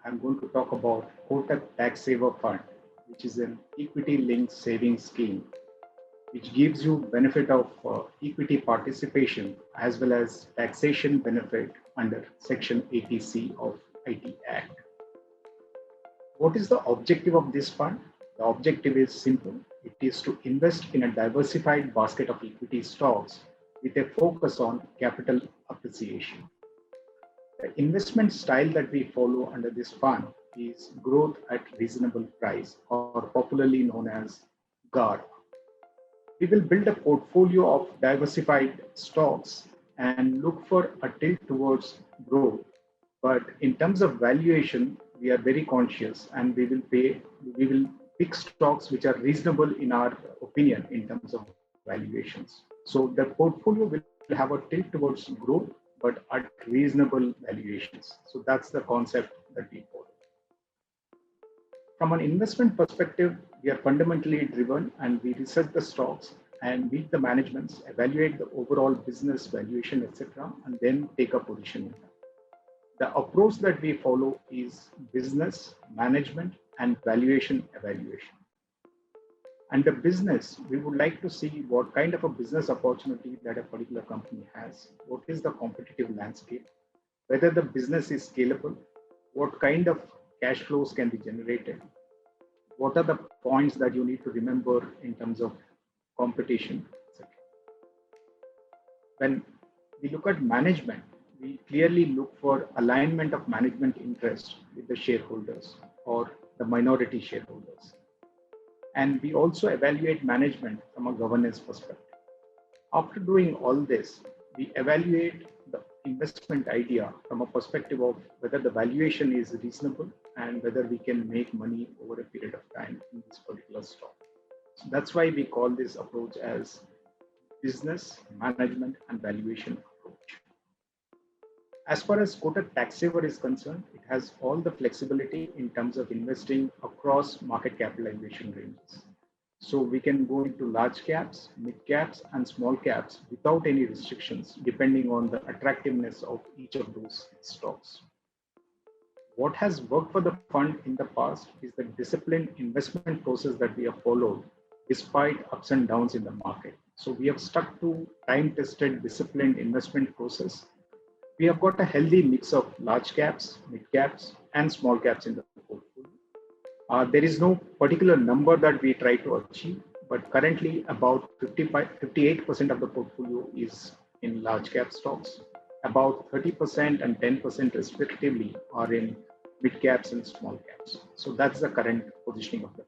I'm going to talk about Kotak Tax Saver Fund, which is an equity-linked savings scheme, which gives you benefit of equity participation as well as taxation benefit under Section 80C of IT Act. What is the objective of this fund? The objective is simple. It is to invest in a diversified basket of equity stocks with a focus on capital appreciation. The investment style that we follow under this fund is growth at reasonable price, or popularly known as GAR. We will build a portfolio of diversified stocks and look for a tilt towards growth. But in terms of valuation, we are very conscious and we will pick stocks which are reasonable in our opinion in terms of valuations. So the portfolio will have a tilt towards growth, but at reasonable valuations. So that's the concept that we follow. From an investment perspective, we are fundamentally driven and we research the stocks and meet the managements, evaluate the overall business valuation, etc., and then take a position in them. The approach that we follow is business, management, and valuation evaluation. And the business, we would like to see what kind of a business opportunity that a particular company has, what is the competitive landscape, whether the business is scalable, what kind of cash flows can be generated, what are the points that you need to remember in terms of competition, etc. When we look at management, we clearly look for alignment of management interest with the shareholders or the minority shareholders. And we also evaluate management from a governance perspective. After doing all this, we evaluate the investment idea from a perspective of whether the valuation is reasonable and whether we can make money over a period of time in this particular stock. So that's why we call this approach as business, management, and valuation approach. As far as Kotak Tax Saver is concerned, it has all the flexibility in terms of investing across market capitalization ranges. So we can go into large caps, mid caps, and small caps without any restrictions, depending on the attractiveness of each of those stocks. What has worked for the fund in the past is the disciplined investment process that we have followed despite ups and downs in the market. So we have stuck to time-tested, disciplined investment process. We have got a healthy mix of large caps, mid caps, and small caps in the portfolio. There is no particular number that we try to achieve, but currently about 58% of the portfolio is in large cap stocks. About 30% and 10% respectively are in mid caps and small caps. So that's the current positioning of the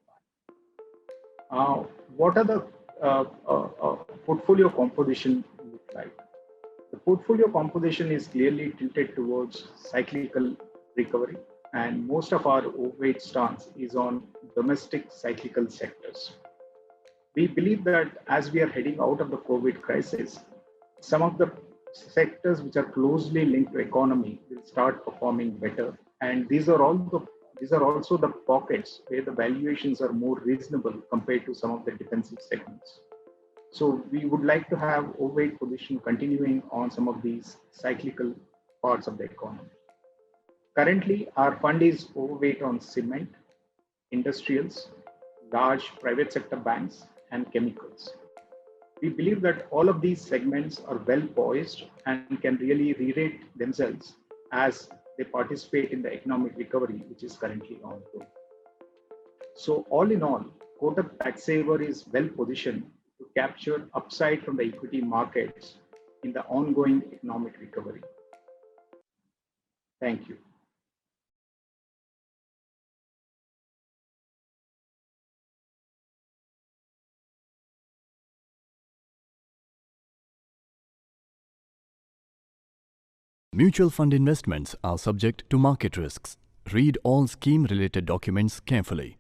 fund. What are the portfolio composition look like? The portfolio composition is clearly tilted towards cyclical recovery, and most of our overweight stance is on domestic cyclical sectors. We believe that as we are heading out of the COVID crisis, some of the sectors which are closely linked to economy will start performing better, and these are also the pockets where the valuations are more reasonable compared to some of the defensive segments. So we would like to have overweight position continuing on some of these cyclical parts of the economy. Currently, our fund is overweight on cement, industrials, large private sector banks, and chemicals. We believe that all of these segments are well poised and can really re-rate themselves as they participate in the economic recovery, which is currently ongoing. So all in all, Kotak Tax Saver is well positioned to capture upside from the equity markets in the ongoing economic recovery. Thank you. Mutual fund investments are subject to market risks. Read all scheme-related documents carefully.